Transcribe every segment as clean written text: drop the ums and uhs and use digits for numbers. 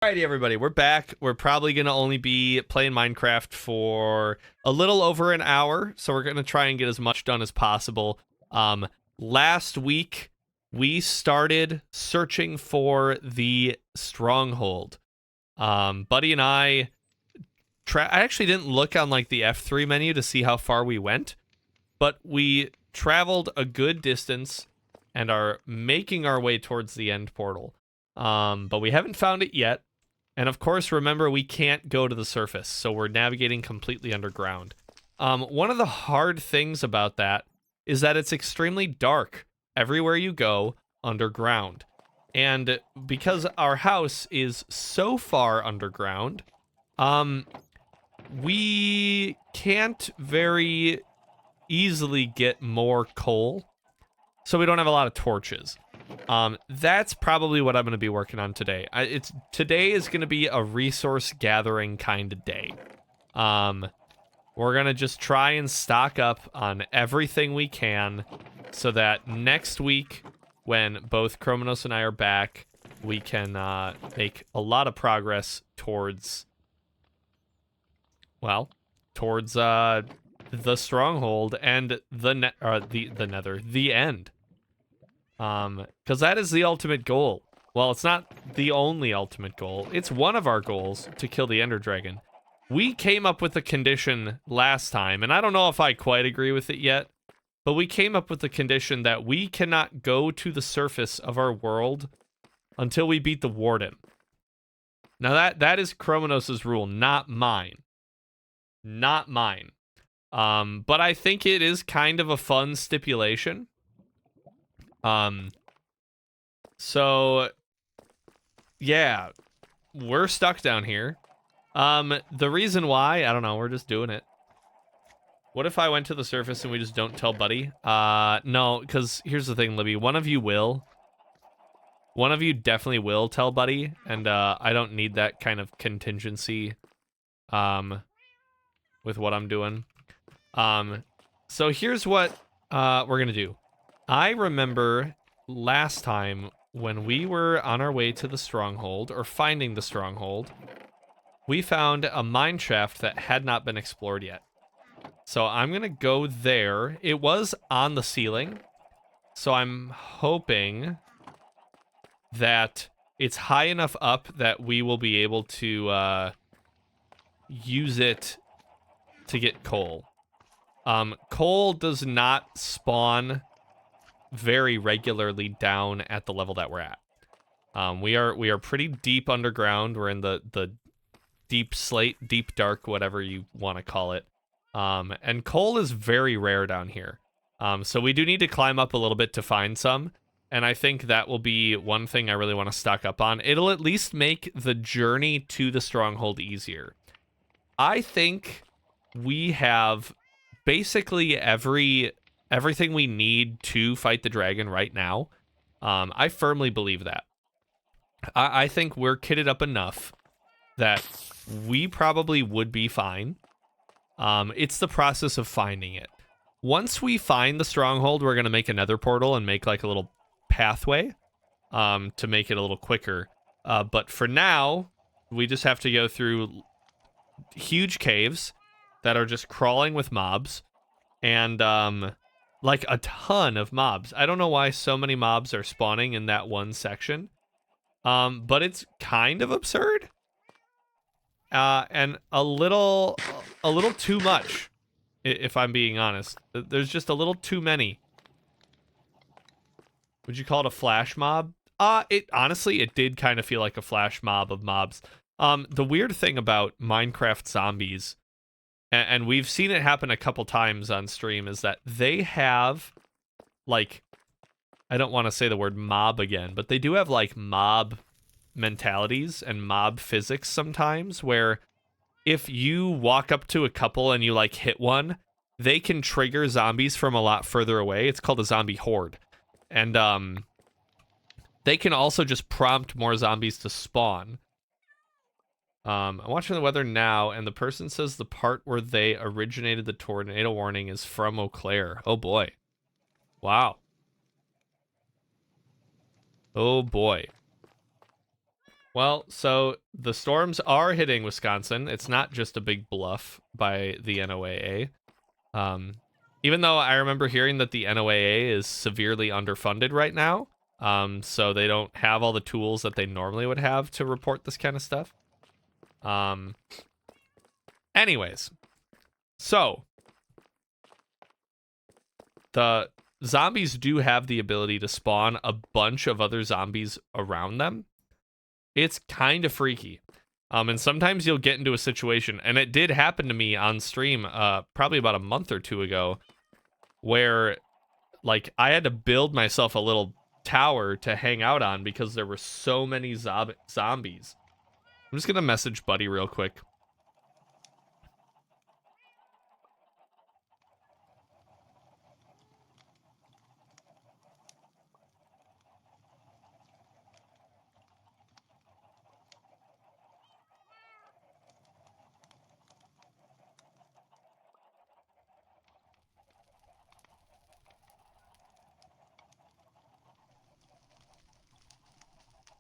Alrighty, everybody, we're back. We're probably going to only be playing Minecraft for a little over an hour, so we're going to try and get as much done as possible. Last week, we started searching for the stronghold. Buddy and I actually didn't look on like the F3 menu to see how far we went, but we traveled a good distance and are making our way towards the end portal. But we haven't found it yet. And of course, remember, we can't go to the surface, so we're navigating completely underground. One of the hard things about that is that it's extremely dark everywhere you go underground. And because our house is so far underground, we can't very easily get more coal, so we don't have a lot of torches. That's probably what I'm going to be working on today. Today is going to be a resource gathering kind of day. We're going to just try and stock up on everything we can so that next week, when both Chromenos and I are back, we can make a lot of progress towards, towards the stronghold and the nether, the end. Because that is the ultimate goal. Well, it's not the only ultimate goal. It's one of our goals to kill the Ender Dragon. We came up with a condition last time, and I don't know if I quite agree with it yet, but we came up with the condition that we cannot go to the surface of our world until we beat the Warden. Now that is Chromenos' rule, not mine. Not mine. But I think it is kind of a fun stipulation. So yeah, we're stuck down here. The reason why, I don't know, we're just doing it. What if I went to the surface and we just don't tell Buddy? No, because here's the thing, Libby. One of you will. One of you definitely will tell Buddy, and I don't need that kind of contingency with what I'm doing. So here's what we're gonna do. I remember last time when we were on our way to the stronghold, or finding the stronghold, we found a mine shaft that had not been explored yet. So I'm going to go there. It was on the ceiling, so I'm hoping that it's high enough up that we will be able to use it to get coal. Coal does not spawn very regularly down at the level that we're at. We are pretty deep underground. We're in the deep slate, deep dark, whatever you want to call it. And coal is very rare down here. So we do need to climb up a little bit to find some. And I think that will be one thing I really want to stock up on. It'll at least make the journey to the stronghold easier. I think we have basically everything we need to fight the dragon right now. I firmly believe that. I think we're kitted up enough that we probably would be fine. It's the process of finding it. Once we find the stronghold, we're going to make another portal and make like a little pathway to make it a little quicker. But for now, we just have to go through huge caves that are just crawling with mobs. And like a ton of mobs. I don't know why so many mobs are spawning in that one section. But it's kind of absurd. And a little too much, if I'm being honest. There's just a little too many. Would you call it a flash mob? Honestly, it did kind of feel like a flash mob of mobs. The weird thing about Minecraft zombies, and we've seen it happen a couple times on stream, is that they have, like, I don't want to say the word mob again, but they do have, like, mob mentalities and mob physics sometimes, where if you walk up to a couple and you, like, hit one, they can trigger zombies from a lot further away. It's called a zombie horde. And, they can also just prompt more zombies to spawn. I'm watching the weather now, and the person says the part where they originated the tornado warning is from Eau Claire. Oh, boy. Wow. Oh, boy. Well, so the storms are hitting Wisconsin. It's not just a big bluff by the NOAA. Even though I remember hearing that the NOAA is severely underfunded right now, so they don't have all the tools that they normally would have to report this kind of stuff. Anyways, so the zombies do have the ability to spawn a bunch of other zombies around them. It's kind of freaky. And sometimes you'll get into a situation, and it did happen to me on stream probably about a month or two ago, where like I had to build myself a little tower to hang out on because there were so many zombies. I'm just gonna message Buddy real quick.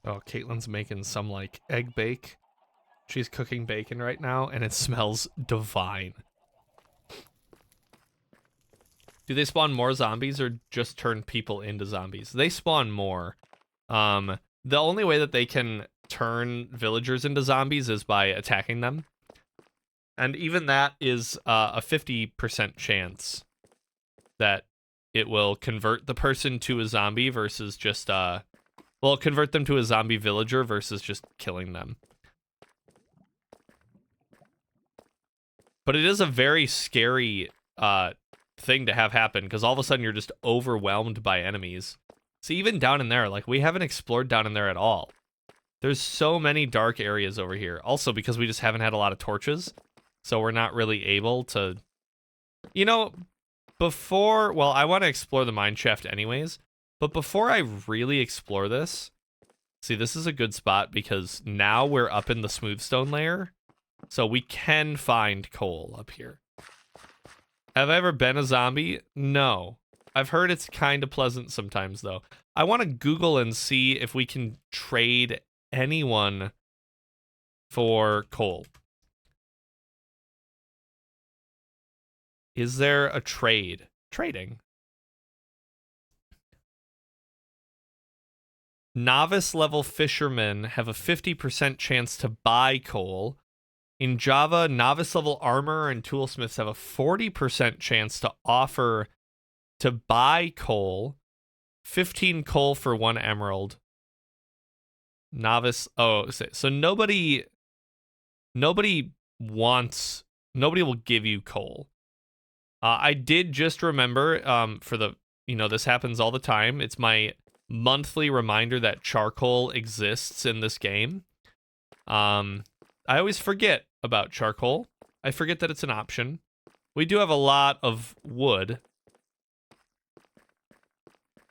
Oh, Caitlin's making some like egg bake. She's cooking bacon right now, and it smells divine. Do they spawn more zombies or just turn people into zombies? They spawn more. The only way that they can turn villagers into zombies is by attacking them. And even that is a 50% chance that it will convert the person to a zombie versus just, well, convert them to a zombie villager versus just killing them. But it is a very scary thing to have happen because all of a sudden you're just overwhelmed by enemies. See, even down in there, like we haven't explored down in there at all. There's so many dark areas over here. Also because we just haven't had a lot of torches, so we're not really able to, you know, before, well, I want to explore the mine shaft anyways, but before I really explore this, see, this is a good spot because now we're up in the smoothstone layer, so we can find coal up here. Have I ever been a zombie? No. I've heard it's kind of pleasant sometimes, though. I want to Google and see if we can trade anyone for coal. Is there a trade? Trading. Novice level fishermen have a 50% chance to buy coal. In Java, novice level armor and toolsmiths have a 40% chance to offer to buy coal. 15 coal for 1 emerald. Novice, oh, so nobody wants, nobody will give you coal. I did just remember, for the, this happens all the time. It's my monthly reminder that charcoal exists in this game. I always forget about charcoal. I forget that it's an option. We do have a lot of wood.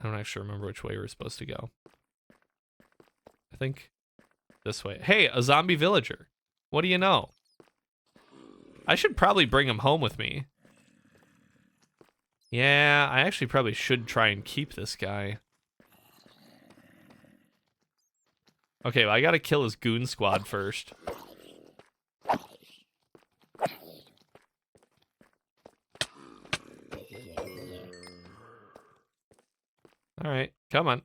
I don't actually remember which way we're supposed to go. I think this way. Hey, a zombie villager. What do you know? I should probably bring him home with me. Yeah, I actually probably should try and keep this guy. Okay, well, I gotta kill his goon squad first. Alright, come on.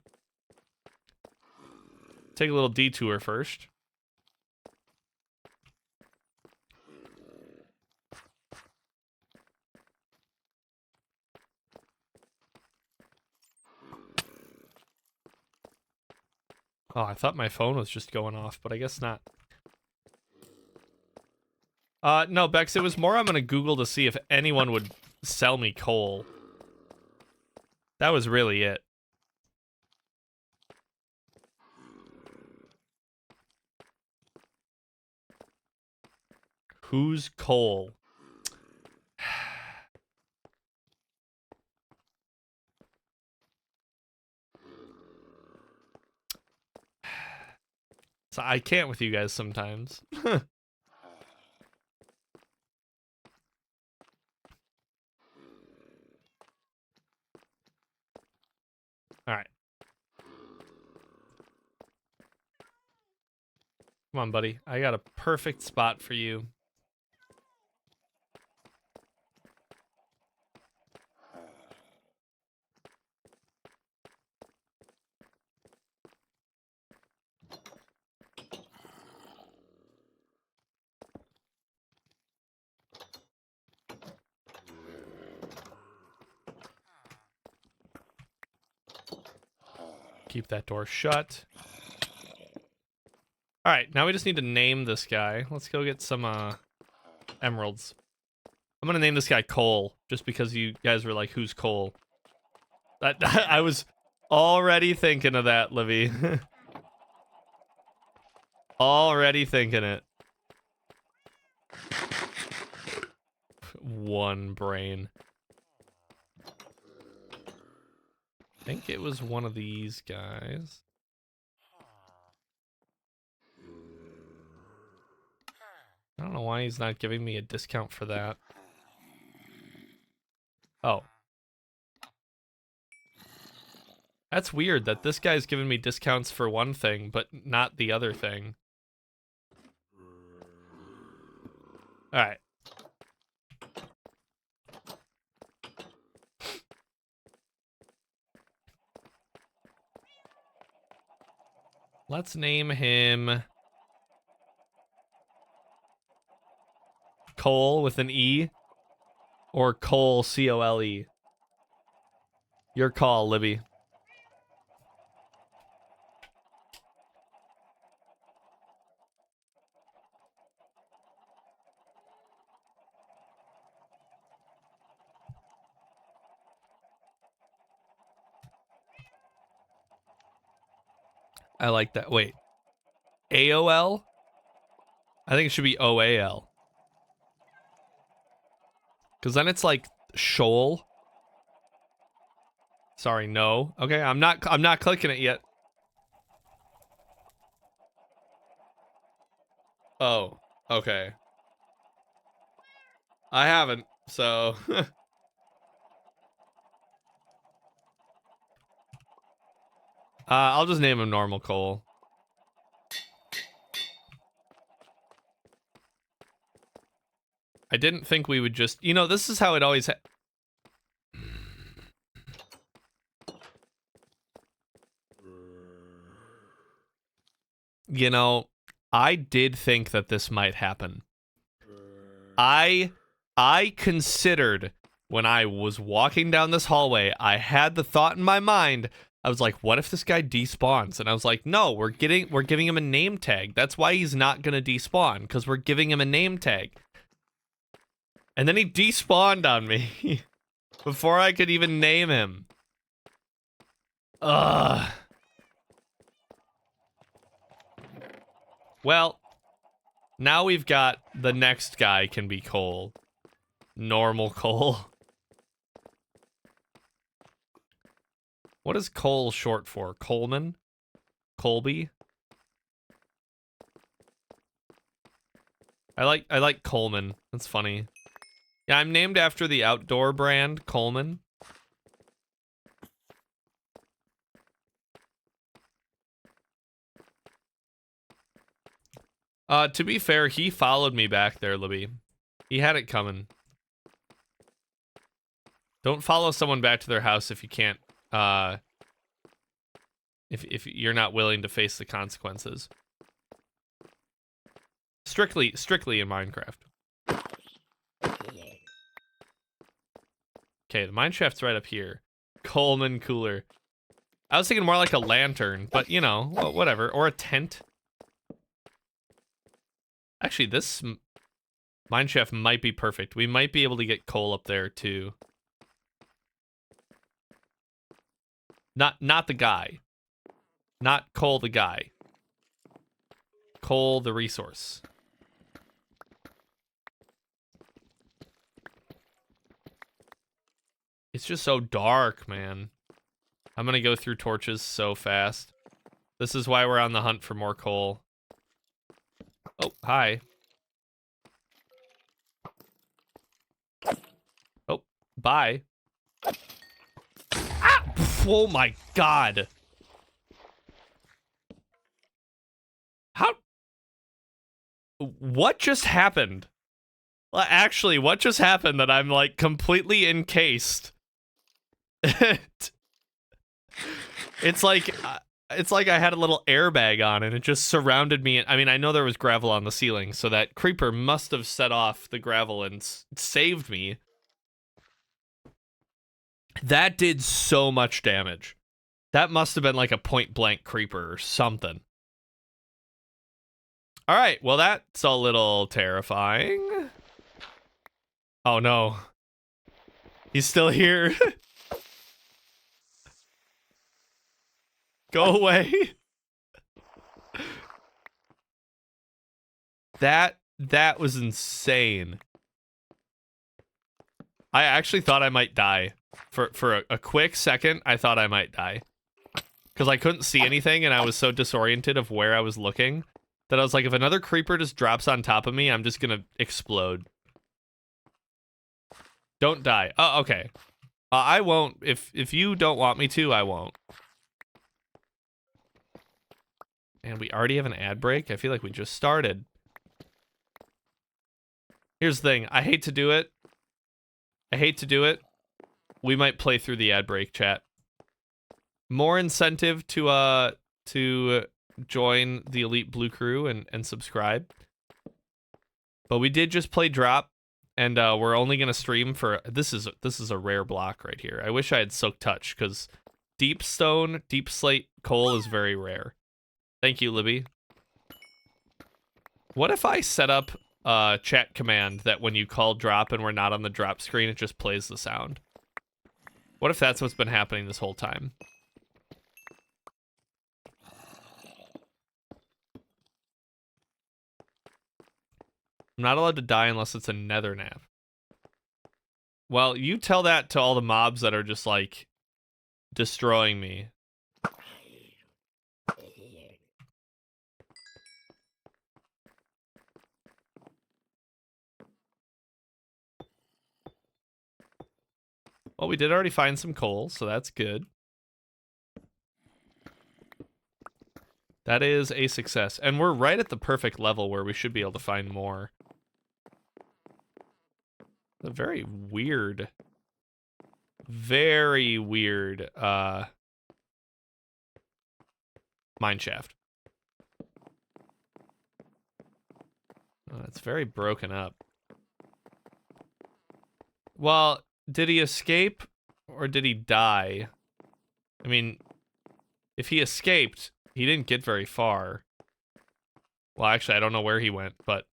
Take a little detour first. Oh, I thought my phone was just going off, but I guess not. No, Bex, it was more I'm gonna Google to see if anyone would sell me coal. That was really it. Who's coal? So I can't with you guys sometimes. All right. Come on, buddy. I got a perfect spot for you. Keep that door shut. All right, now we just need to name this guy. Let's go get some emeralds. I'm gonna name this guy Cole, just because you guys were like, "Who's Cole?" That I was already thinking of that, Livy. Already thinking it. One brain. I think it was one of these guys. I don't know why he's not giving me a discount for that. Oh. That's weird that this guy's giving me discounts for one thing, but not the other thing. Alright. Let's name him Cole with an E or Cole, C-O-L-E. Your call, Libby. I like that. Wait. AOL? I think it should be OAL. Because then it's like Shoal. Sorry, no. Okay, I'm not clicking it yet. Oh, okay. I haven't, so I'll just name him Normal Cole. I didn't think we would just, you know, this is how it always you know, I did think that this might happen. I considered when I was walking down this hallway, I had the thought in my mind. I was like, what if this guy despawns? And I was like, no, we're giving him a name tag. That's why he's not gonna despawn, because we're giving him a name tag. And then he despawned on me before I could even name him. Ugh. Well, now we've got the next guy can be Cole. Normal Cole. What is Cole short for? Coleman? Colby? I like Coleman. That's funny. Yeah, I'm named after the outdoor brand, Coleman. To be fair, he followed me back there, Libby. He had it coming. Don't follow someone back to their house if you can't, if you're not willing to face the consequences. Strictly in Minecraft. Okay, the mineshaft's right up here. Coleman Cooler. I was thinking more like a lantern, but you know, whatever. Or a tent. Actually, this mineshaft might be perfect. We might be able to get coal up there too. Not the guy. Not Cole the guy. Cole the resource. It's just so dark, man. I'm gonna go through torches so fast. This is why we're on the hunt for more coal. Oh, hi. Oh, bye. Ah! Oh my god. How? What just happened? Well, actually, what just happened that I'm like completely encased? It's like I had a little airbag on and it just surrounded me. I mean, I know there was gravel on the ceiling, so that creeper must have set off the gravel and saved me. That did so much damage. That must have been like a point blank creeper or something. All right, well, that's a little terrifying. Oh no. He's still here. Go away. That was insane. I actually thought I might die. For a quick second, I thought I might die. Because I couldn't see anything and I was so disoriented of where I was looking that I was like, if another creeper just drops on top of me, I'm just gonna explode. Don't die. Oh, okay. I won't. If you don't want me to, I won't. And we already have an ad break? I feel like we just started. Here's the thing. I hate to do it. We might play through the ad break, chat. More incentive to join the Elite Blue Crew and subscribe. But we did just play Drop, and we're only gonna stream for this is a rare block right here. I wish I had Silk Touch, because Deep Stone, Deep Slate Coal is very rare. Thank you, Libby. What if I set up a chat command that when you call drop and we're not on the drop screen, it just plays the sound? What if that's what's been happening this whole time? I'm not allowed to die unless it's a nether nav. Well, you tell that to all the mobs that are just like destroying me. Well, we did already find some coal, so that's good. That is a success. And we're right at the perfect level where we should be able to find more. A very weird mine shaft. Oh, it's very broken up. Well, did he escape or did he die? I mean, if he escaped, he didn't get very far. Well, actually, I don't know where he went, but...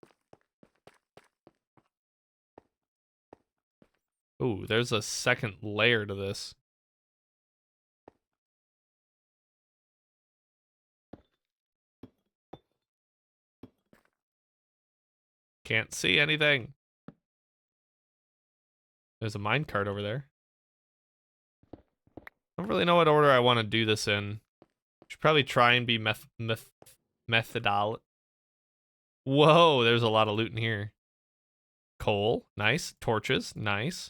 Ooh, there's a second layer to this. Can't see anything. There's a minecart over there. I don't really know what order I want to do this in. Should probably try and be methodol. Whoa, there's a lot of loot in here. Coal, nice. Torches, nice.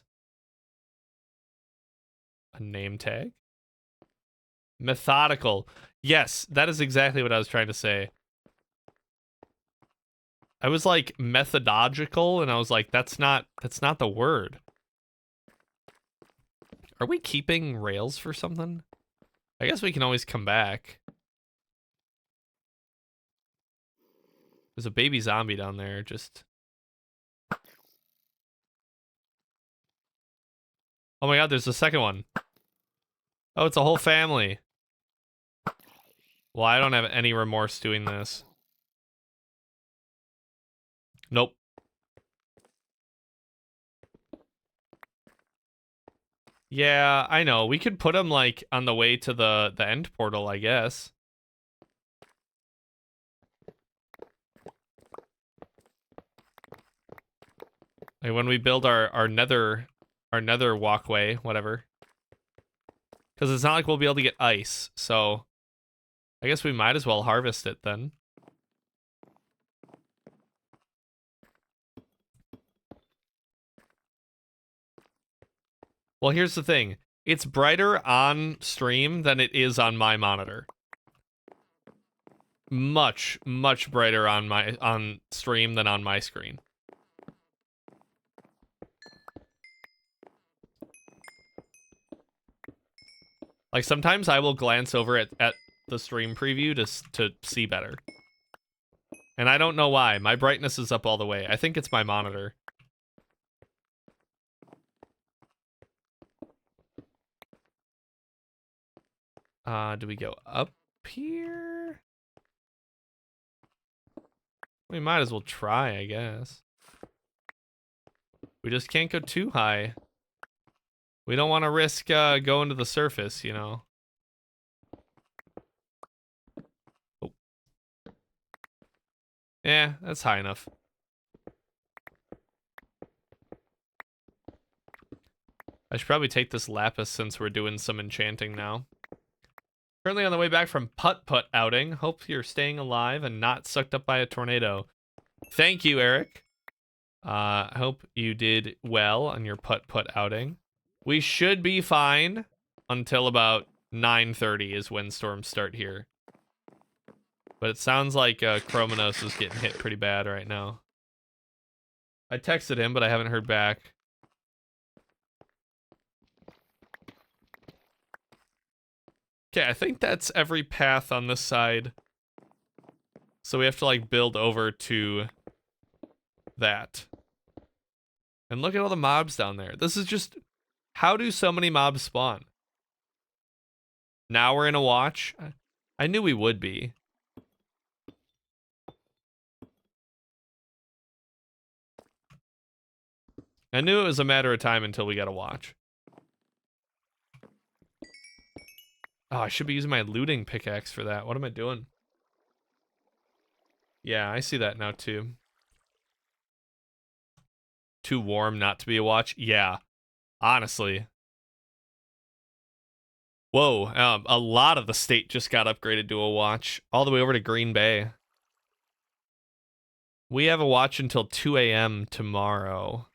A name tag. Methodical. Yes, that is exactly what I was trying to say. I was like methodological, and I was like, that's not the word. Are we keeping rails for something? I guess we can always come back. There's a baby zombie down there, just... Oh my god, there's a second one. Oh, it's a whole family. Well, I don't have any remorse doing this. Nope. Yeah, I know. We could put them, like, on the way to the end portal, I guess. Like, when we build our nether walkway, whatever. Because it's not like we'll be able to get ice, so... I guess we might as well harvest it, then. Well, here's the thing. It's brighter on stream than it is on my monitor. much, much brighter on stream than on my screen. Like sometimes I will glance over at the stream preview to see better. And I don't know why. My brightness is up all the way. I think it's my monitor. Do we go up here? We might as well try, I guess. We just can't go too high. We don't want to risk going to the surface, you know. Oh. Yeah, that's high enough. I should probably take this lapis since we're doing some enchanting now. Currently on the way back from putt-putt outing. Hope you're staying alive and not sucked up by a tornado. Thank you, Eric. I hope you did well on your putt-putt outing. We should be fine until about 9:30 is when storms start here. But it sounds like Chromanos is getting hit pretty bad right now. I texted him, but I haven't heard back. Okay, I think that's every path on this side. So we have to like build over to that. And look at all the mobs down there. This is just, how do so many mobs spawn? Now we're in a watch. I knew we would be. I knew it was a matter of time until we got a watch. Oh, I should be using my looting pickaxe for that. What am I doing? Yeah, I see that now too. Too warm not to be a watch? Yeah, honestly. Whoa, a lot of the state just got upgraded to a watch. All the way over to Green Bay. We have a watch until 2 a.m. tomorrow.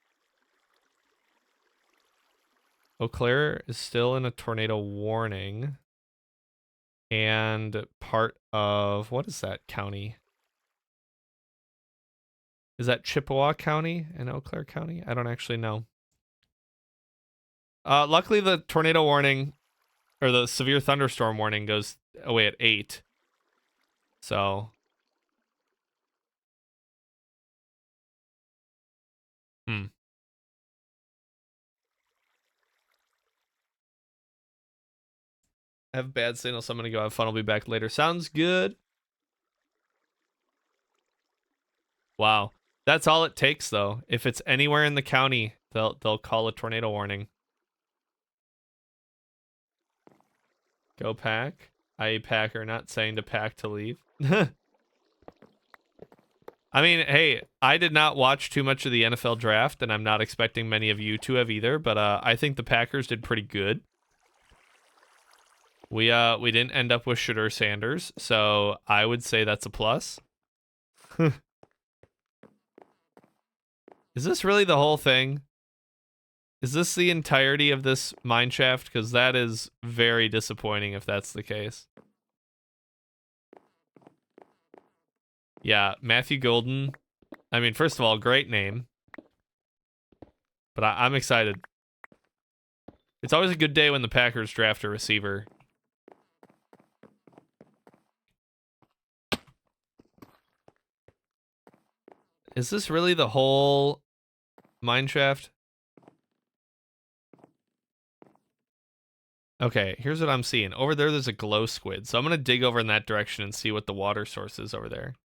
Eau Claire is still in a tornado warning. And part of, what is that county? Is that Chippewa County and Eau Claire County? I don't actually know. Luckily, the tornado warning, or the severe thunderstorm warning goes away at 8. So. I have bad signal, so I'm gonna go have fun. I'll be back later. Sounds good. Wow. That's all it takes, though. If it's anywhere in the county, they'll call a tornado warning. Go pack. I packer, not saying to pack to leave. I mean, hey, I did not watch too much of the NFL draft, and I'm not expecting many of you to have either, but I think the Packers did pretty good. We didn't end up with Shedeur Sanders, so I would say that's a plus. Is this really the whole thing? Is this the entirety of this mineshaft? Because that is very disappointing if that's the case. Yeah, Matthew Golden. I mean, first of all, great name. But I'm excited. It's always a good day when the Packers draft a receiver. Is this really the whole mineshaft? Okay, here's what I'm seeing. Over there's a glow squid. So I'm going to dig over in that direction and see what the water source is over there.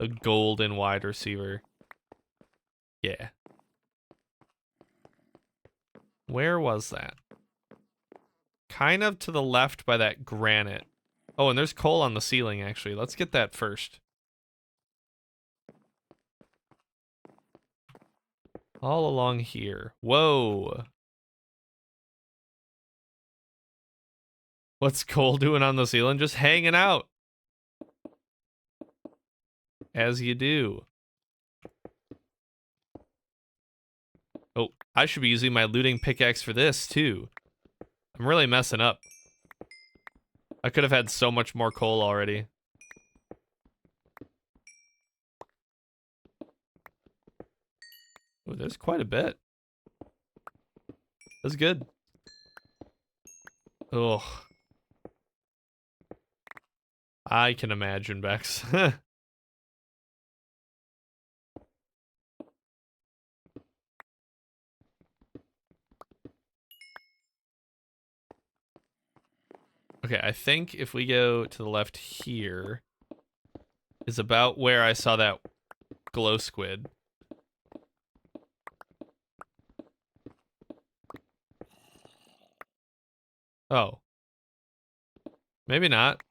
A golden wide receiver. Yeah. Where was that? Kind of to the left by that granite. Oh, and there's coal on the ceiling, actually. Let's get that first. All along here. Whoa. What's Cole doing on the ceiling? Just hanging out. As you do. Oh, I should be using my looting pickaxe for this, too. I'm really messing up. I could have had so much more coal already. Oh, there's quite a bit. That's good. Oh, I can imagine, Bex. Okay, I think if we go to the left here is about where I saw that glow squid. Oh. Maybe not.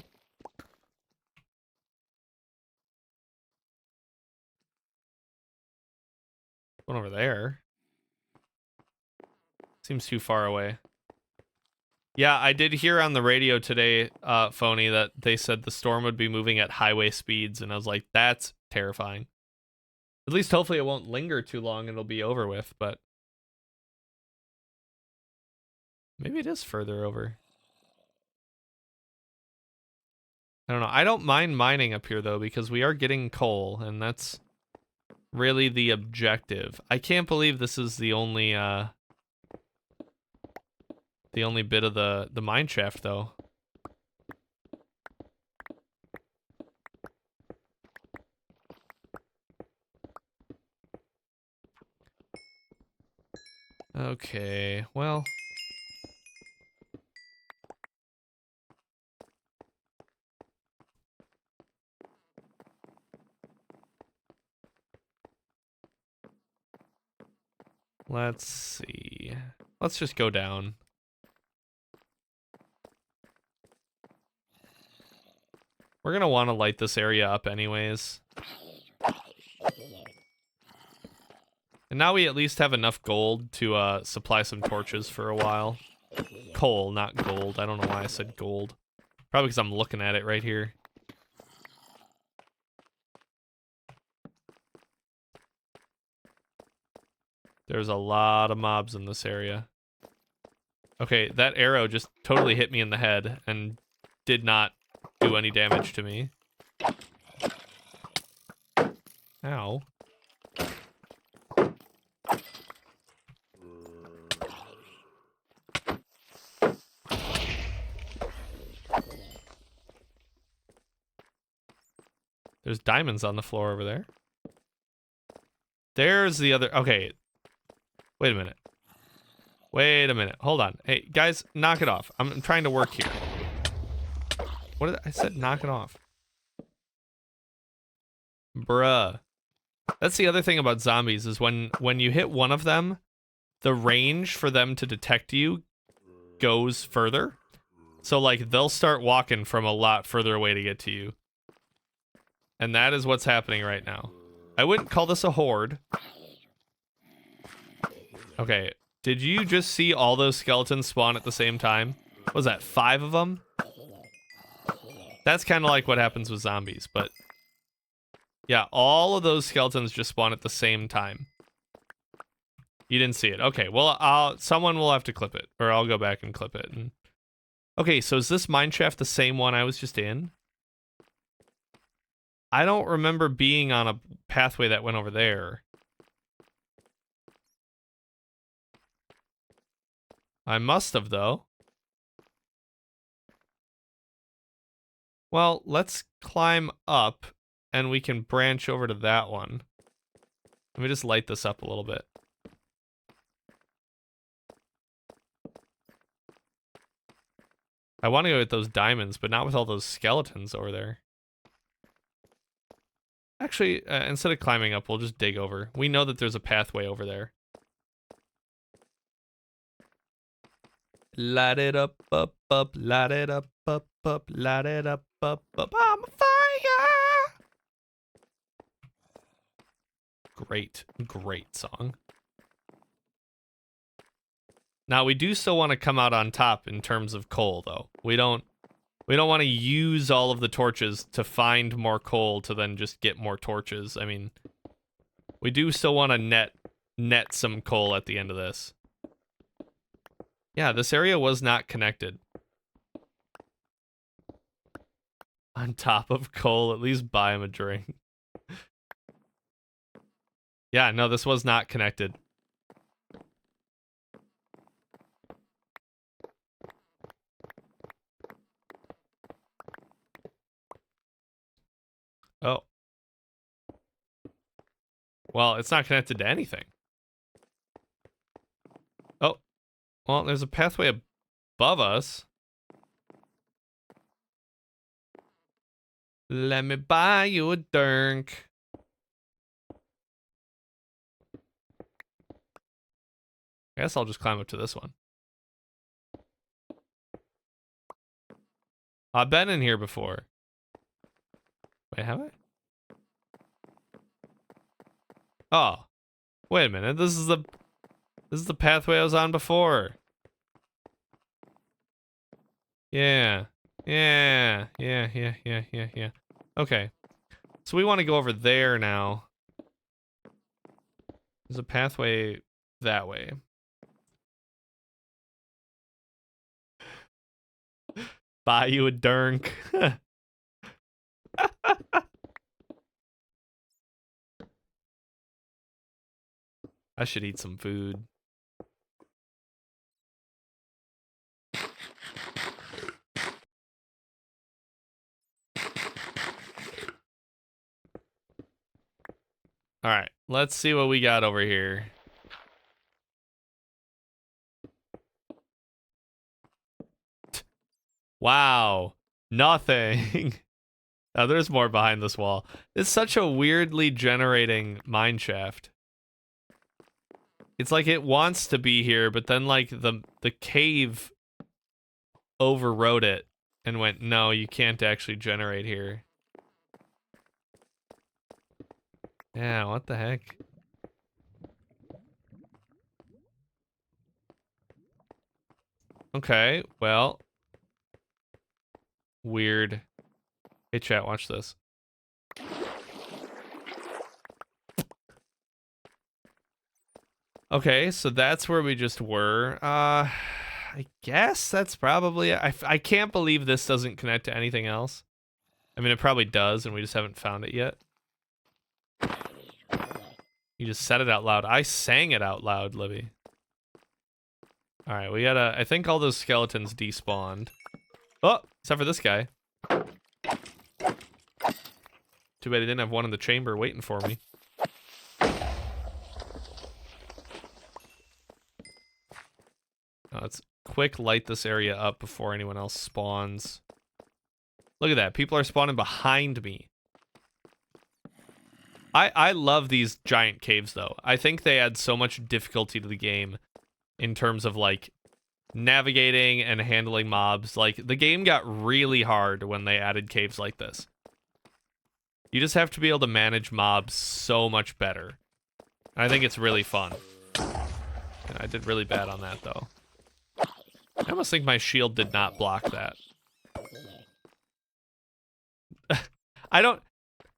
One over there. Seems too far away. Yeah, I did hear on the radio today, Phony, that they said the storm would be moving at highway speeds, and I was like, that's terrifying. At least hopefully it won't linger too long and it'll be over with, but maybe it is further over. I don't know. I don't mind mining up here, though, because we are getting coal, and that's really the objective. I can't believe this is the only bit of the mine shaft, though. Okay, well. Let's see. Let's just go down. We're gonna want to light this area up anyways. And now we at least have enough gold to supply some torches for a while. Coal, not gold. I don't know why I said gold. Probably because I'm looking at it right here. There's a lot of mobs in this area. Okay, that arrow just totally hit me in the head and did not do any damage to me. Ow. There's diamonds on the floor over there. There's the other... Okay. Wait a minute. Wait a minute. Hold on. Hey, guys, knock it off. I'm trying to work here. What did I said? Knock it off. Bruh. That's the other thing about zombies is when you hit one of them, the range for them to detect you goes further. So, like, they'll start walking from a lot further away to get to you. And that is what's happening right now. I wouldn't call this a horde. Okay, did you just see all those skeletons spawn at the same time? What was that, 5 of them? That's kind of like what happens with zombies, but... Yeah, all of those skeletons just spawn at the same time. You didn't see it. Okay, well, someone will have to clip it, or I'll go back and clip it. And... Okay, so is this mineshaft the same one I was just in? I don't remember being on a pathway that went over there. I must have, though. Well, let's climb up, and we can branch over to that one. Let me just light this up a little bit. I want to go get those diamonds, but not with all those skeletons over there. Actually, instead of climbing up, we'll just dig over. We know that there's a pathway over there. Light it up, up, up, light it up, light it up, up. I'm a fire! Great, great song. Now, we do still want to come out on top in terms of coal, though. We don't want to use all of the torches to find more coal to then just get more torches. I mean, we do still want to net some coal at the end of this. Yeah, this area was not connected. On top of coal, at least buy him a drink. Yeah, no, this was not connected. Oh. Well, it's not connected to anything. Oh. Well, there's a pathway above us. Let me buy you a drink. I guess I'll just climb up to this one. I've been in here before. Wait, have I? Oh. Wait a minute. This is the pathway I was on before. Yeah. Yeah. Yeah. Okay. So we want to go over there now. There's a pathway that way. Buy you a drink. I should eat some food. All right, let's see what we got over here. Wow, nothing. Oh, there's more behind this wall. It's such a weirdly generating mine shaft. It's like it wants to be here, but then like the cave overrode it and went, no, you can't actually generate here. Yeah, what the heck? Okay, well. Weird. Hey chat, watch this. Okay, so that's where we just were. I guess that's probably it. I can't believe this doesn't connect to anything else. I mean, it probably does, and we just haven't found it yet. You just said it out loud. I sang it out loud, Libby. All right, we gotta... I think all those skeletons despawned. Oh, except for this guy. Too bad he didn't have one in the chamber waiting for me. Let's quick light this area up before anyone else spawns. Look at that. People are spawning behind me. I love these giant caves, though. I think they add so much difficulty to the game in terms of, like, navigating and handling mobs. Like, the game got really hard when they added caves like this. You just have to be able to manage mobs so much better. And I think it's really fun. And I did really bad on that, though. I almost think my shield did not block that. I don't...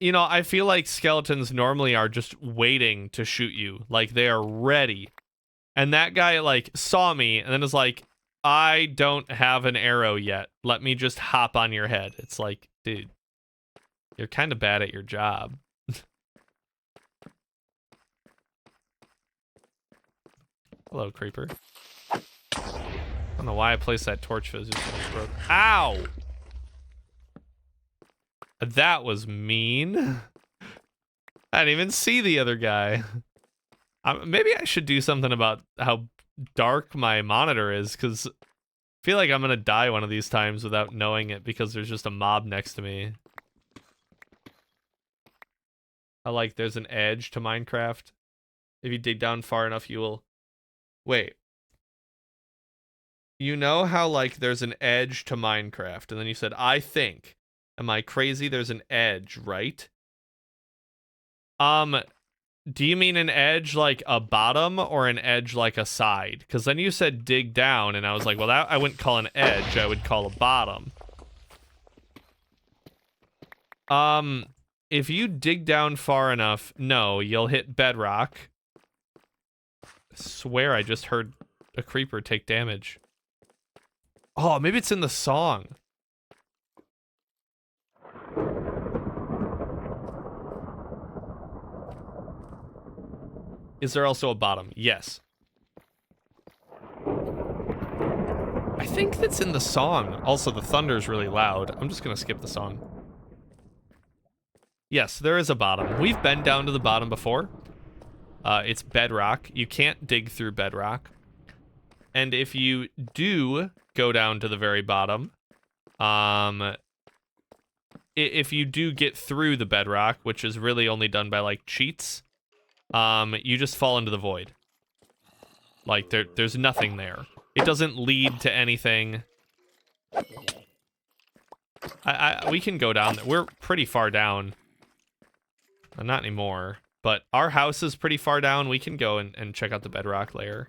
You know, I feel like skeletons normally are just waiting to shoot you. Like, they are ready. And that guy, like, saw me and then was like, I don't have an arrow yet. Let me just hop on your head. It's like, dude, you're kind of bad at your job. Hello, creeper. I don't know why I placed that torch fizz. Ow! That was mean. I didn't even see the other guy. Maybe I should do something about how dark my monitor is, because I feel like I'm going to die one of these times without knowing it because there's just a mob next to me. I like there's an edge to Minecraft. If you dig down far enough, you will... Wait. You know how, like, there's an edge to Minecraft, and then you said, I think. Am I crazy? There's an edge, right? Do you mean an edge like a bottom or an edge like a side? Because then you said dig down, and I was like, well, that I wouldn't call an edge. I would call a bottom. If you dig down far enough, no, you'll hit bedrock. I swear I just heard a creeper take damage. Oh, maybe it's in the song. Is there also a bottom? Yes. I think that's in the song. Also, the thunder's really loud. I'm just gonna skip the song. Yes, there is a bottom. We've been down to the bottom before. It's bedrock. You can't dig through bedrock. And if you do go down to the very bottom, if you do get through the bedrock, which is really only done by like cheats, you just fall into the void. Like there's nothing there. It doesn't lead to anything. We can go down there. We're pretty far down. Not anymore. But our house is pretty far down. We can go and check out the bedrock layer.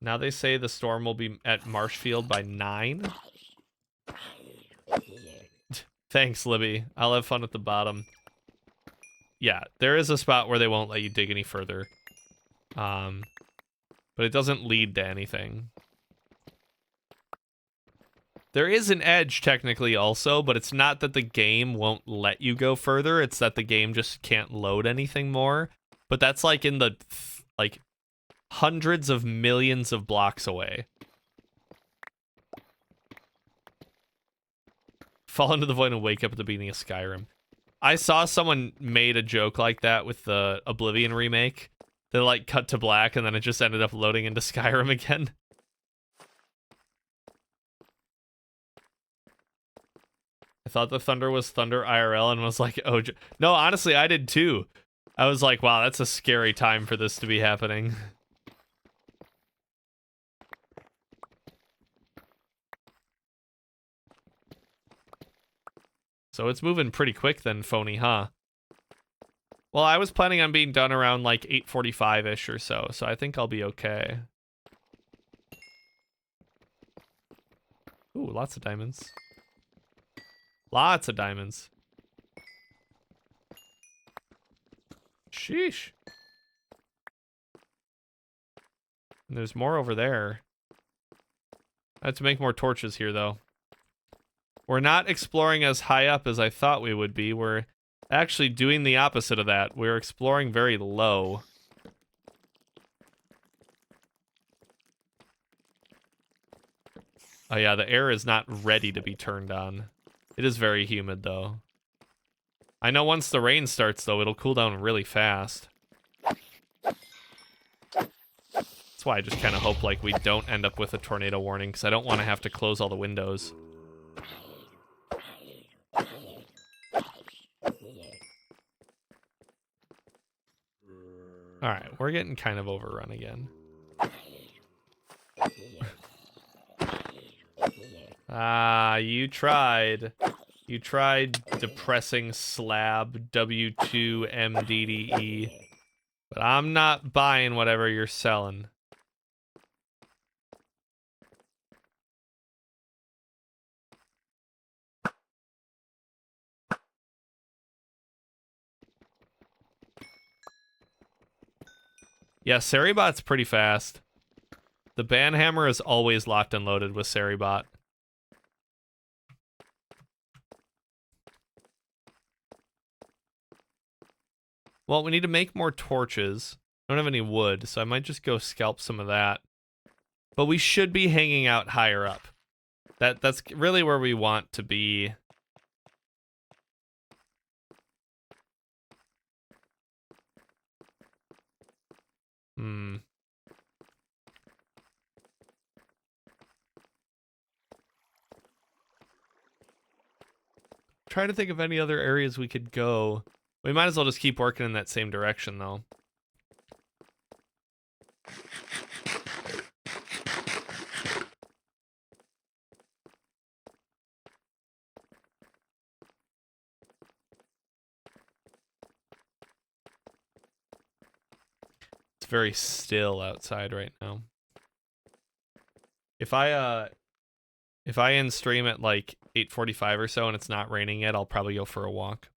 Now they say the storm will be at Marshfield by 9. Thanks, Libby. I'll have fun at the bottom. Yeah, there is a spot where they won't let you dig any further. But it doesn't lead to anything. There is an edge technically also, but it's not that the game won't let you go further. It's that the game just can't load anything more. But that's like in the like hundreds of millions of blocks away. Fall into the void and wake up at the beginning of Skyrim. I saw someone made a joke like that with the Oblivion remake. They like cut to black and then it just ended up loading into Skyrim again. I thought the thunder was Thunder IRL and was like, oh, no, honestly, I did too. I was like, wow, that's a scary time for this to be happening. So it's moving pretty quick then, Phony, huh? Well, I was planning on being done around like 8:45-ish or so I think I'll be okay. Ooh, lots of diamonds. Lots of diamonds. Sheesh. And there's more over there. I have to make more torches here, though. We're not exploring as high up as I thought we would be. We're actually doing the opposite of that. We're exploring very low. Oh yeah, the air is not ready to be turned on. It is very humid, though. I know once the rain starts, though, it'll cool down really fast. That's why I just kind of hope, like, we don't end up with a tornado warning, because I don't want to have to close all the windows. Alright, we're getting kind of overrun again. Ah, you tried. You tried depressing slab W2MDDE. But I'm not buying whatever you're selling. Yeah, Seribot's pretty fast. The Banhammer is always locked and loaded with Seribot. Well, we need to make more torches. I don't have any wood, so I might just go scalp some of that. But we should be hanging out higher up. That's really where we want to be. Trying to think of any other areas we could go. We might as well just keep working in that same direction, though. It's very still outside right now. If I end stream at like 8:45 or so and it's not raining yet, I'll probably go for a walk.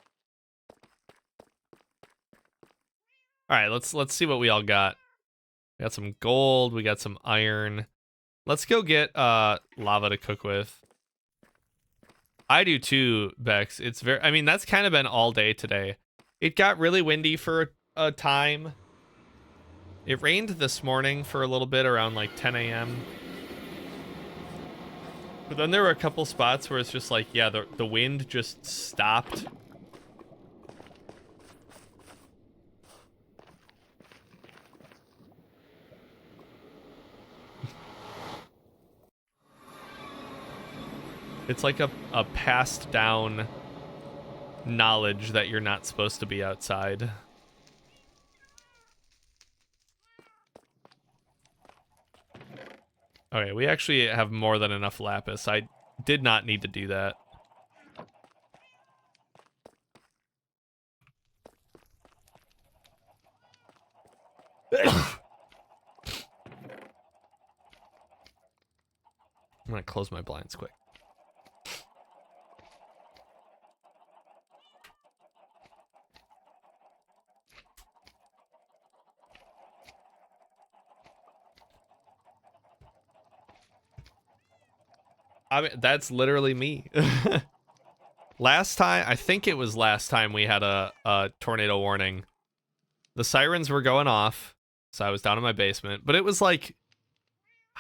All right, let's see what we all got. We got some gold, we got some iron. Let's go get lava to cook with. I do too, Bex. It's very, I mean, that's kind of been all day today. It got really windy for a time. It rained this morning for a little bit around like 10 a.m. But then there were a couple spots where it's just like, yeah, the wind just stopped. It's like a passed down knowledge that you're not supposed to be outside. Okay, we actually have more than enough lapis. I did not need to do that. I'm gonna close my blinds quick. I mean, that's literally me. Last time, I think it was last time we had a tornado warning. The sirens were going off, so I was down in my basement. But it was like,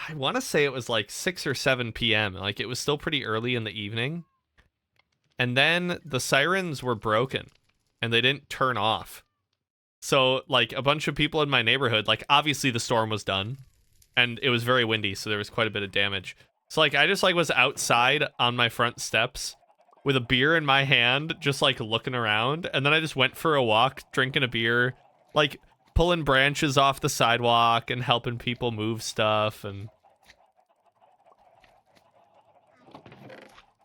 I want to say it was like 6 or 7 p.m. Like, it was still pretty early in the evening. And then the sirens were broken, and they didn't turn off. So, like, a bunch of people in my neighborhood, like, obviously the storm was done, and it was very windy, so there was quite a bit of damage. So, like, I just, like, was outside on my front steps with a beer in my hand, just, like, looking around, and then I just went for a walk, drinking a beer, like, pulling branches off the sidewalk and helping people move stuff, and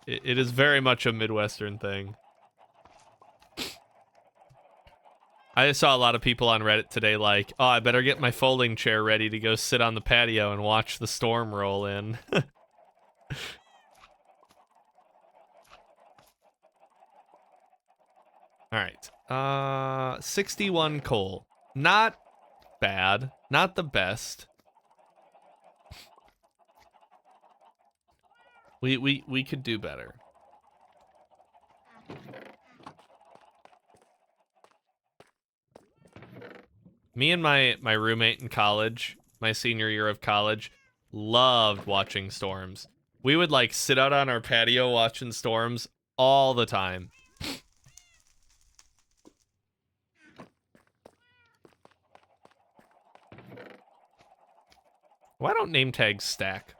it is very much a Midwestern thing. I saw a lot of people on Reddit today like, oh, I better get my folding chair ready to go sit on the patio and watch the storm roll in. All right. 61 coal. Not bad. Not the best. We could do better. Me and my roommate in college, my senior year of college, loved watching storms. We would like sit out on our patio watching storms all the time. Why don't name tags stack?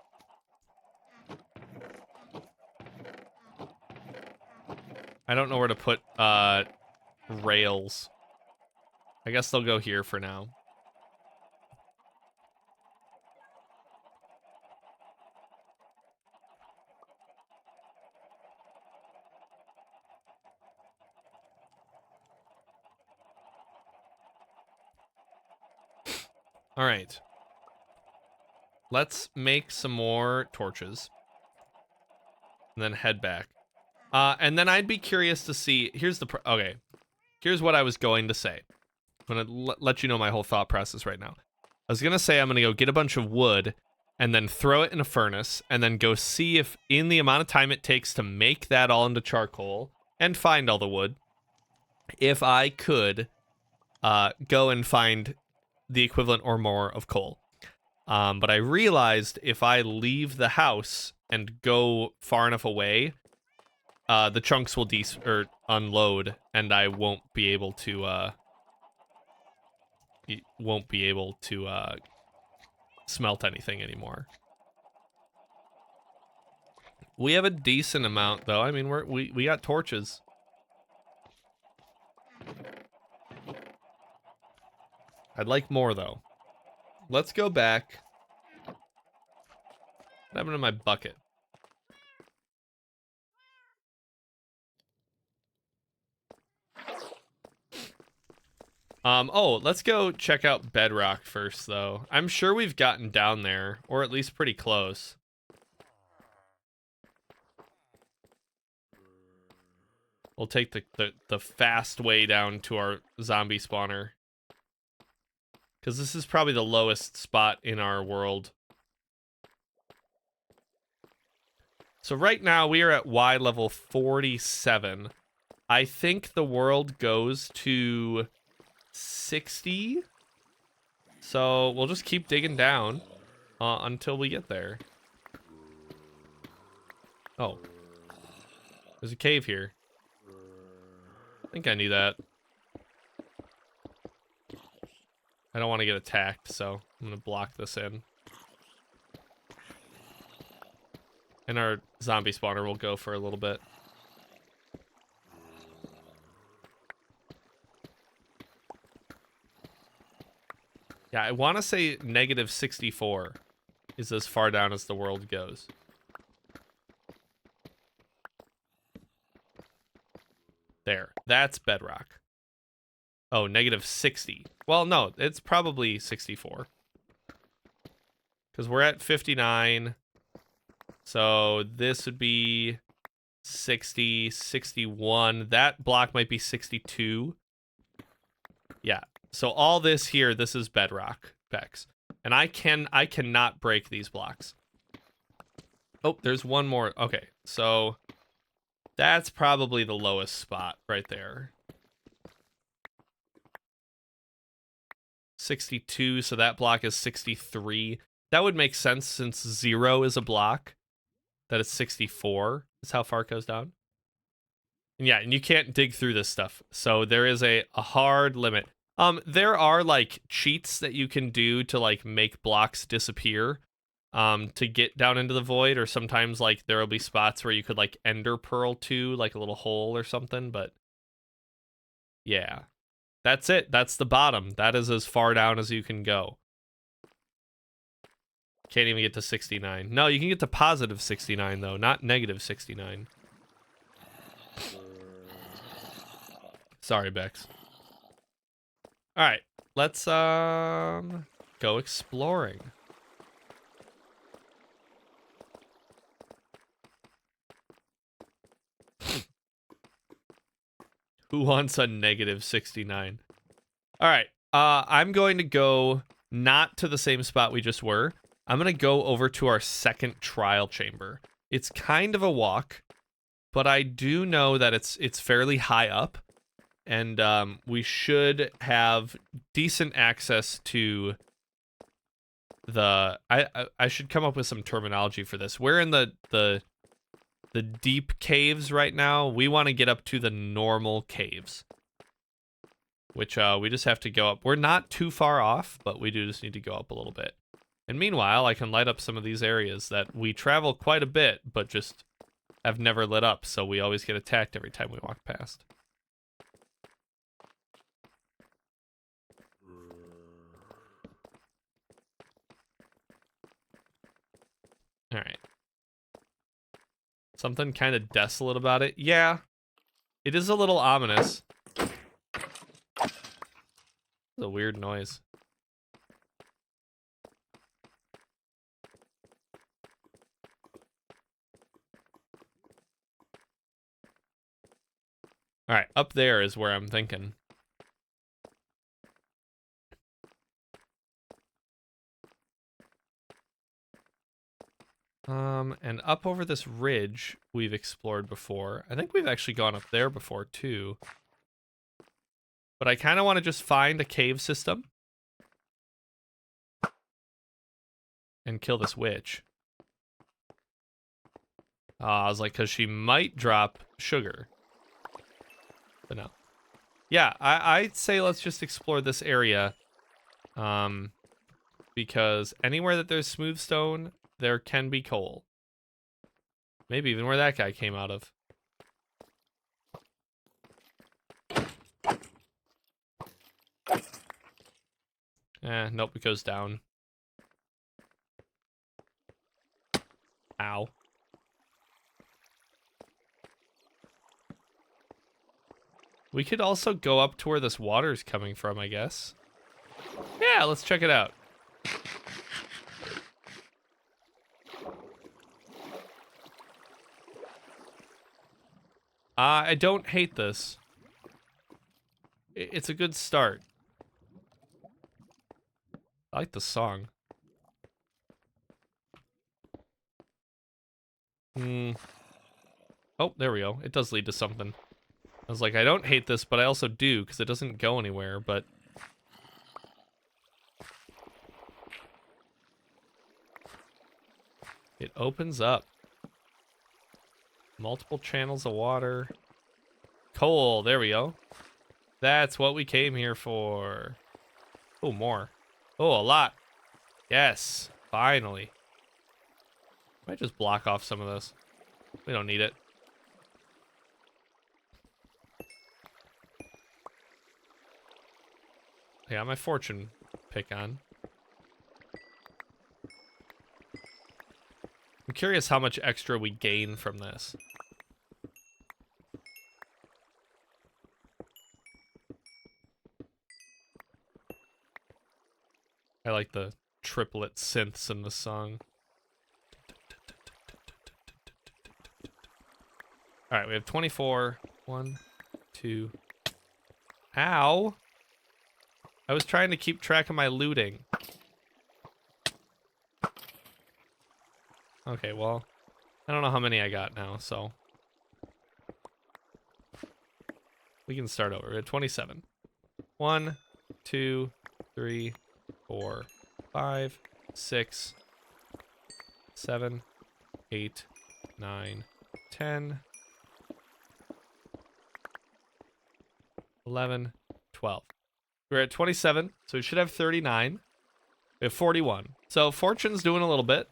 I don't know where to put rails. I guess they'll go here for now. All right. Let's make some more torches. And then head back. And then I'd be curious to see... Here's the... Okay. Here's what I was going to say. I'm going to let you know my whole thought process right now. I was going to say I'm going to go get a bunch of wood and then throw it in a furnace and then go see if in the amount of time it takes to make that all into charcoal and find all the wood, if I could go and find the equivalent or more of coal. But I realized if I leave the house and go far enough away, the chunks will unload, and I won't be able to smelt anything anymore. We have a decent amount, though. I mean, we got torches. I'd like more, though. Let's go back. What happened to my bucket? Oh, let's go check out Bedrock first, though. I'm sure we've gotten down there, or at least pretty close. We'll take the fast way down to our zombie spawner. Because this is probably the lowest spot in our world. So right now we are at Y level 47. I think the world goes to 60. So we'll just keep digging down until we get there. Oh. There's a cave here. I think I knew that. I don't want to get attacked, so I'm going to block this in. And our zombie spawner will go for a little bit. Yeah, I want to say negative 64 is as far down as the world goes. There. That's bedrock. Oh, negative 60. Well, no, it's probably 64. Because we're at 59. So this would be 60, 61. That block might be 62. Yeah. So all this here, this is bedrock, Bex. And I cannot break these blocks. Oh, there's one more. Okay, so that's probably the lowest spot right there. 62, so that block is 63. That would make sense since 0 is a block. That is 64. That's how far it goes down. And yeah, and you can't dig through this stuff. So there is a hard limit. There are like cheats that you can do to like make blocks disappear to get down into the void, or sometimes like there will be spots where you could like ender pearl to like a little hole or something, but yeah. That's it. That's the bottom. That is as far down as you can go. Can't even get to 69. No, you can get to positive 69 though, not negative 69. Sorry, Bex. All right, let's go exploring. Who wants a negative 69? All right, I'm going to go not to the same spot we just were. I'm going to go over to our second trial chamber. It's kind of a walk, but I do know that it's fairly high up. And we should have decent access to the... I should come up with some terminology for this. We're in the deep caves right now. We want to get up to the normal caves, which we just have to go up. We're not too far off, but we do just need to go up a little bit. And meanwhile, I can light up some of these areas that we travel quite a bit, but just have never lit up, so we always get attacked every time we walk past. All right. Something kind of desolate about it. Yeah, it is a little ominous. It's a weird noise. All right, up there is where I'm thinking. And up over this ridge we've explored before. I think we've actually gone up there before too. But I kind of want to just find a cave system and kill this witch. I was like, because she might drop sugar. But no. Yeah, I'd say let's just explore this area. Because anywhere that there's smooth stone, there can be coal. Maybe even where that guy came out of. Nope, it goes down. Ow. We could also go up to where this water's coming from, I guess. Yeah, let's check it out. I don't hate this. It's a good start. I like the song. Oh, there we go. It does lead to something. I was like, I don't hate this, but I also do, because it doesn't go anywhere, but... It opens up. Multiple channels of water. Coal, there we go. That's what we came here for. Oh, more. Oh, a lot. Yes, finally. Might just block off some of this. We don't need it. I got my fortune pick on. I'm curious how much extra we gain from this. I like the triplet synths in the song. All right, we have 24. 1, 2. Ow! I was trying to keep track of my looting. Okay, well, I don't know how many I got now, so we can start over. We're at 27. 1, 2, 3, 4, 5, 6, 7, 8, 9, 10, 11, 12. We're at 27, so we should have 39. We have 41. So fortune's doing a little bit.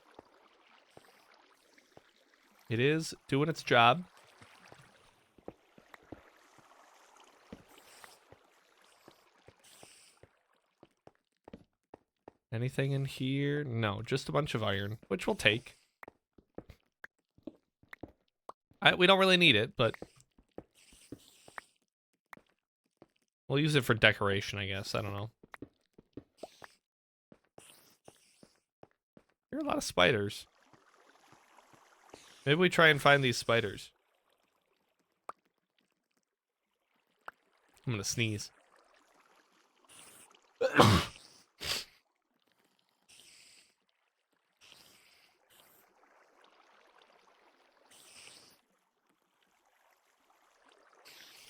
It is doing its job. Anything in here? No, just a bunch of iron, which we'll take. We don't really need it, but we'll use it for decoration, I guess. I don't know. There are a lot of spiders. Maybe we try and find these spiders. I'm gonna sneeze.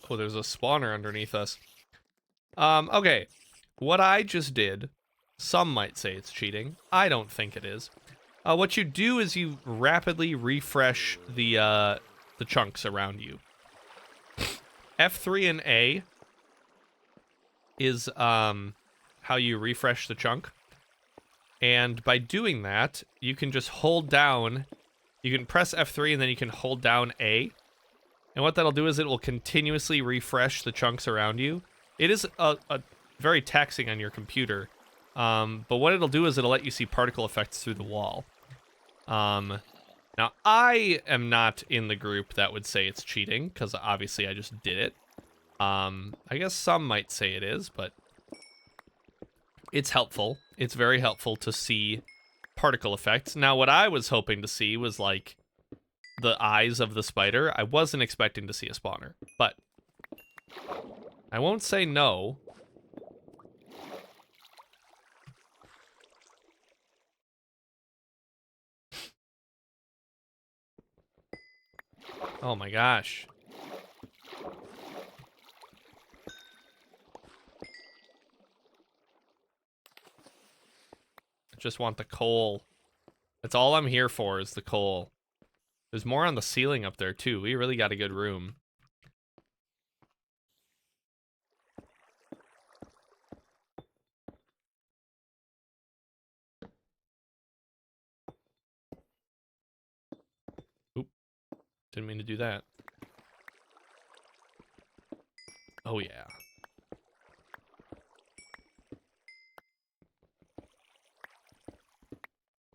Oh, there's a spawner underneath us. Okay. What I just did, some might say it's cheating. I don't think it is. What you do is you rapidly refresh the chunks around you. F3 and A is how you refresh the chunk. And by doing that, you can just hold down, you can press F3 and then you can hold down A. And what that'll do is it will continuously refresh the chunks around you. It is a very taxing on your computer. But what it'll do is it'll let you see particle effects through the wall. Now, I am not in the group that would say it's cheating, because obviously I just did it. I guess some might say it is, but it's helpful. It's very helpful to see particle effects. Now, what I was hoping to see was, like, the eyes of the spider. I wasn't expecting to see a spawner, but I won't say no. Oh my gosh. I just want the coal. That's all I'm here for, is the coal. There's more on the ceiling up there too. We really got a good room. Oop. Didn't mean to do that. Oh yeah.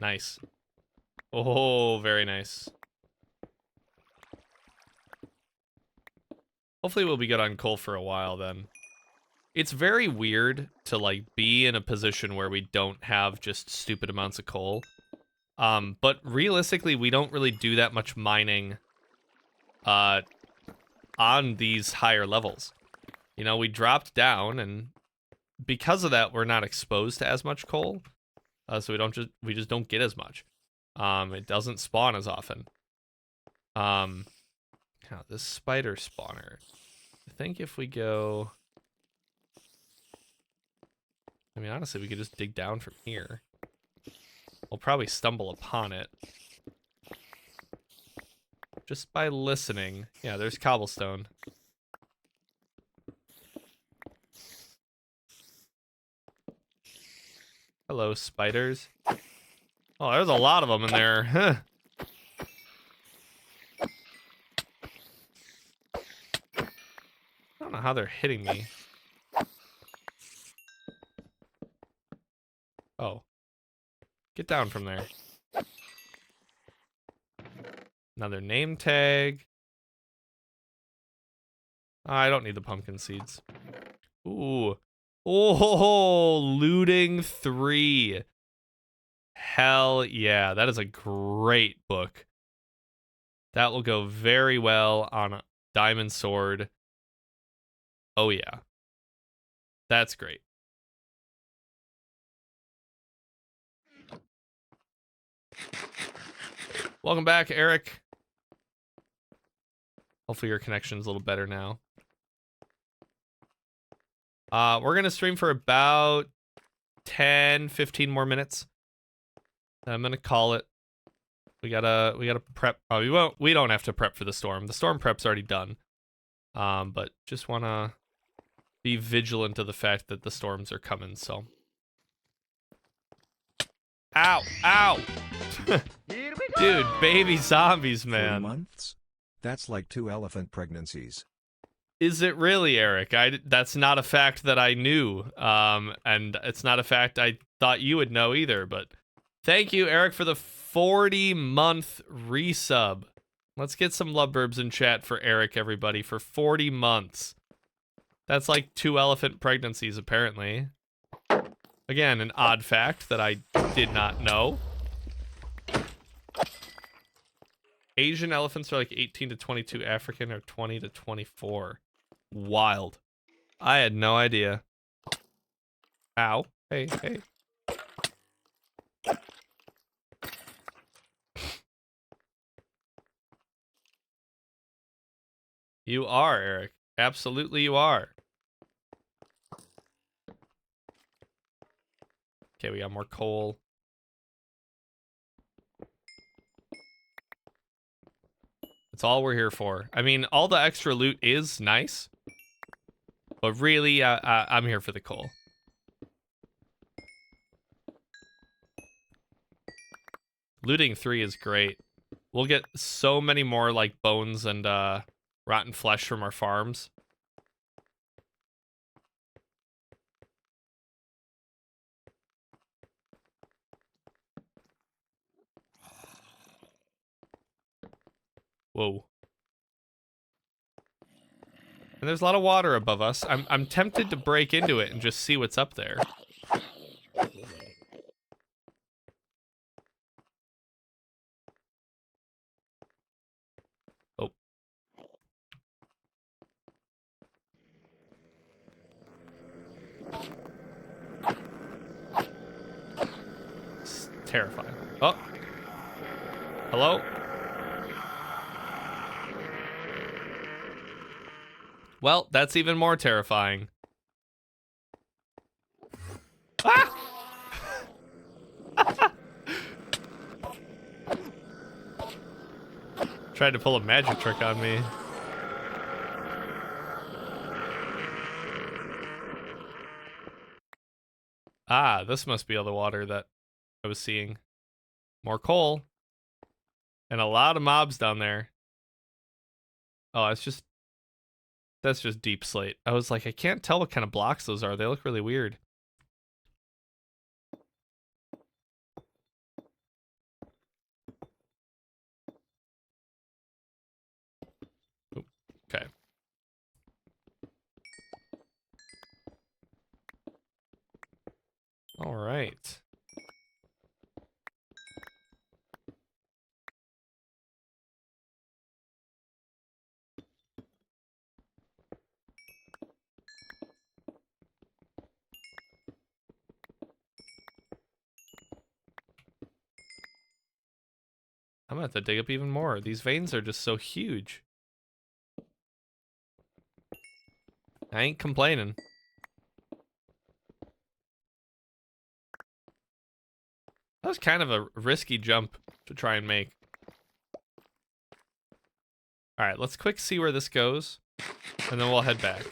Nice. Oh, very nice. Hopefully we'll be good on coal for a while then. It's very weird to, like, be in a position where we don't have just stupid amounts of coal. But realistically, we don't really do that much mining on these higher levels. You know, we dropped down, and because of that, we're not exposed to as much coal. So we just don't get as much. It doesn't spawn as often. Now, this spider spawner, I think if we go... I mean, honestly, we could just dig down from here. We'll probably stumble upon it. Just by listening. Yeah, there's cobblestone. Hello, spiders. Oh, there's a lot of them in there. Huh. I don't know how they're hitting me. Oh. Get down from there. Another name tag. I don't need the pumpkin seeds. Ooh. Oh, looting 3. Hell yeah. That is a great book. That will go very well on a diamond sword. Oh yeah. That's great. Welcome back, Eric. Hopefully your connection's a little better now. We're gonna stream for about 10, 15 more minutes. I'm gonna call it. We gotta prep. Oh, we don't have to prep for the storm. The storm prep's already done. But just wanna be vigilant of the fact that the storms are coming, so. Ow! Ow! Dude, baby zombies, 3 man. months? That's like 2 elephant pregnancies. Is it really, Eric? That's not a fact that I knew. And it's not a fact I thought you would know either, but thank you, Eric, for the 40-month resub. Let's get some lovebirds in chat for Eric, everybody, for 40 months. That's like 2 elephant pregnancies, apparently. Again, an odd fact that I did not know. Asian elephants are like 18 to 22. African are 20 to 24. Wild. I had no idea. Ow. Hey, hey. You are, Eric. Absolutely you are. Okay, we got more coal. That's all we're here for. I mean, all the extra loot is nice. But really, I'm here for the coal. Looting 3 is great. We'll get so many more, like, bones and rotten flesh from our farms. Whoa. And there's a lot of water above us. I'm tempted to break into it and just see what's up there. Oh. It's terrifying. Oh. Hello? Well, that's even more terrifying. Ah! Tried to pull a magic trick on me. Ah, this must be all the water that I was seeing. More coal. And a lot of mobs down there. Oh, that's just deep slate. I was like, I can't tell what kind of blocks those are. They look really weird. Oop, okay. All right. I'm gonna have to dig up even more. These veins are just so huge. I ain't complaining. That was kind of a risky jump to try and make. All right, let's quick see where this goes, and then we'll head back.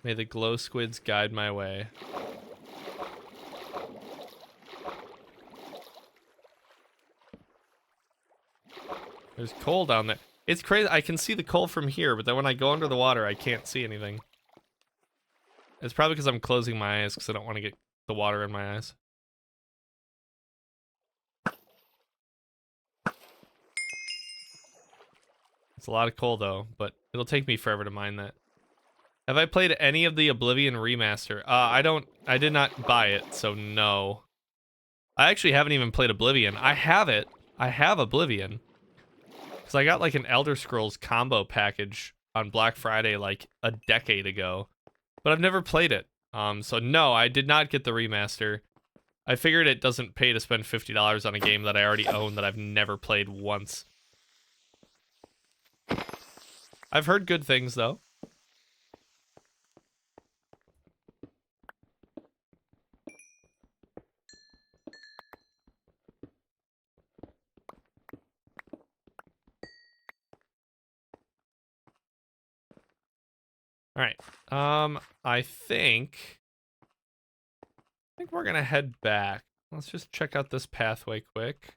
May the glow squids guide my way. There's coal down there. It's crazy. I can see the coal from here, but then when I go under the water, I can't see anything. It's probably because I'm closing my eyes because I don't want to get the water in my eyes. It's a lot of coal though, but it'll take me forever to mine that. Have I played any of the Oblivion remaster? I did not buy it, so no. I actually haven't even played Oblivion. I have it. I have Oblivion. Because I got like an Elder Scrolls combo package on Black Friday like a decade ago. But I've never played it. So no, I did not get the remaster. I figured it doesn't pay to spend $50 on a game that I already own that I've never played once. I've heard good things though. All right. I think we're gonna head back. Let's just check out this pathway quick.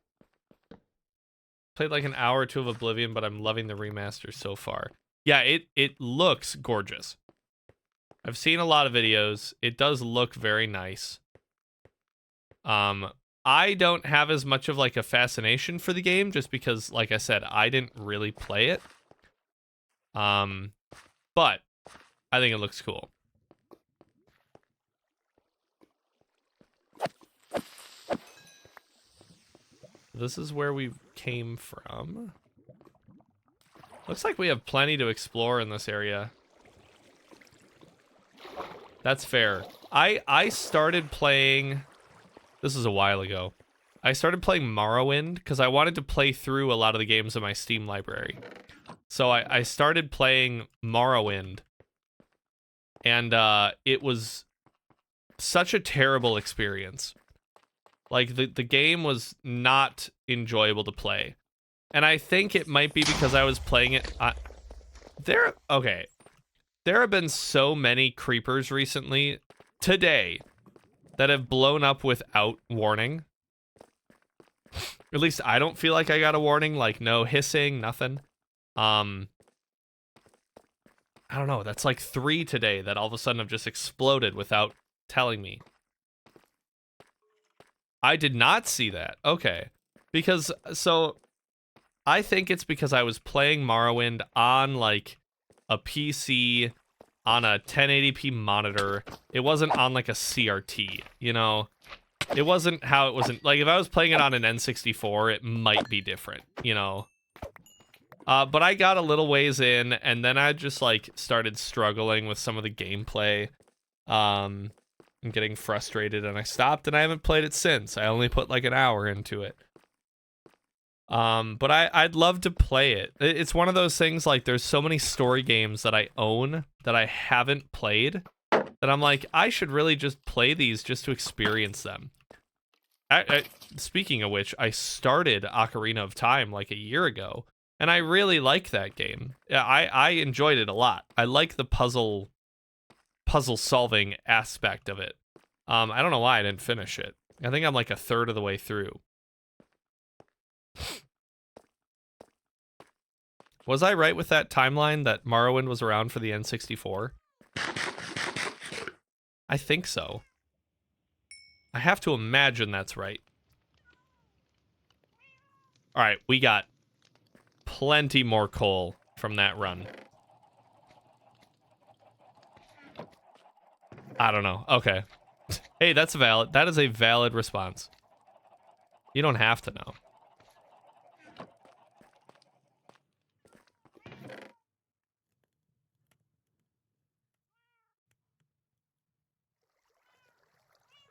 Played like an hour or two of Oblivion, but I'm loving the remaster so far. Yeah, it looks gorgeous. I've seen a lot of videos. It does look very nice. I don't have as much of like a fascination for the game just because, like I said, I didn't really play it. But I think it looks cool. This is where we came from. Looks like we have plenty to explore in this area. That's fair. I started playing... This is a while ago. I started playing Morrowind because I wanted to play through a lot of the games in my Steam library. So I started playing Morrowind. And it was such a terrible experience. Like, the game was not enjoyable to play. And I think it might be because I was playing it... Okay. There have been so many creepers recently, today, that have blown up without warning. At least I don't feel like I got a warning, like no hissing, nothing. I don't know, that's like 3 today that all of a sudden have just exploded without telling me. I did not see that. Okay. Because, so, I think it's because I was playing Morrowind on, like, a PC on a 1080p monitor. It wasn't on, like, a CRT, you know? It wasn't how it wasn't... Like, if I was playing it on an N64, it might be different, you know? But I got a little ways in, and then I just, like, started struggling with some of the gameplay. And getting frustrated, and I stopped, and I haven't played it since. I only put, like, an hour into it. But I'd love to play it. It's one of those things, like, there's so many story games that I own that I haven't played that I'm like, I should really just play these just to experience them. Speaking of which, I started Ocarina of Time like a year ago, and I really like that game. I enjoyed it a lot. I like the puzzle solving aspect of it. I don't know why I didn't finish it. I think I'm like a third of the way through. Was I right with that timeline that Morrowind was around for the N64? I think so. I have to imagine that's right. All right, we got plenty more coal from that run. I don't know. Okay. Hey, that's valid. That is a valid response. You don't have to know.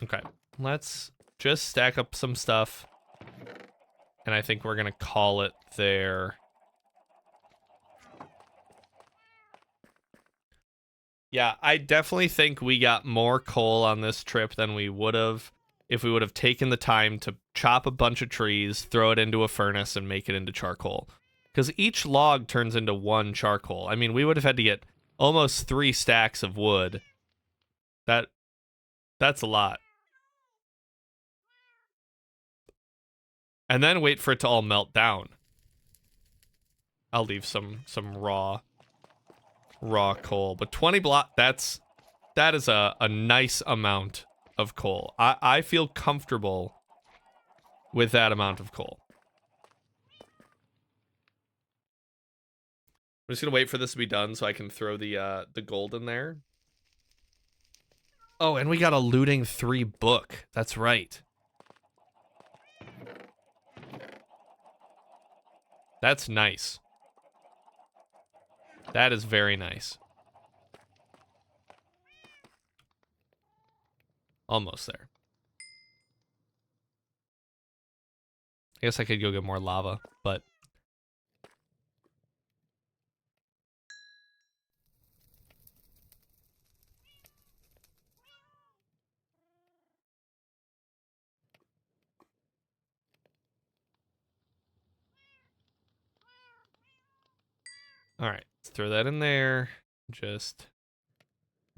Okay, let's just stack up some stuff. And I think we're going to call it there. Yeah, I definitely think we got more coal on this trip than we would have if we would have taken the time to chop a bunch of trees, throw it into a furnace, and make it into charcoal. Because each log turns into 1 charcoal. I mean, we would have had to get almost 3 stacks of wood. That's a lot. And then wait for it to all melt down. I'll leave some raw coal, but 20 block, that is a nice amount of coal. I feel comfortable with that amount of coal. I'm just gonna wait for this to be done so I can throw the gold in there. Oh, and we got a looting 3 book. That's right. That's nice. That is very nice. Almost there. I guess I could go get more lava, but... Alright, let's throw that in there. Just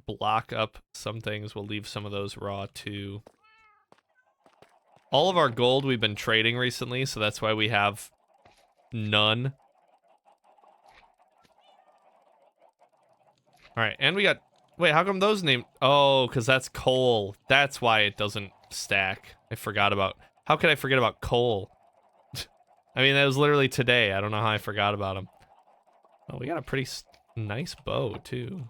block up some things. We'll leave some of those raw too. All of our gold we've been trading recently, so that's why we have none. Alright, and we got... Wait, how come those named... Oh, because that's coal. That's why it doesn't stack. I forgot about... How could I forget about coal? I mean, that was literally today. I don't know how I forgot about them. Oh, we got a pretty nice bow, too.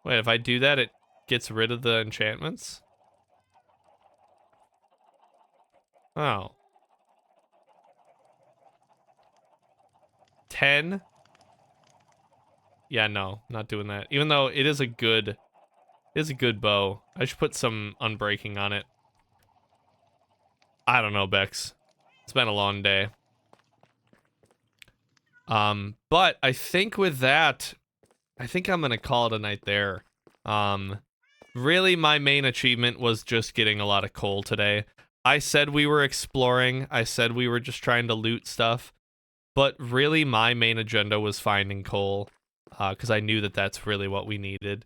Wait, if I do that, it gets rid of the enchantments? Oh. 10? Yeah, no, not doing that. Even though it is a good bow. I should put some unbreaking on it. I don't know, Bex. It's been a long day. But I think with that, I think I'm gonna call it a night there. Really my main achievement was just getting a lot of coal today. I said we were exploring. I said we were just trying to loot stuff. But really my main agenda was finding coal. Because I knew that that's really what we needed.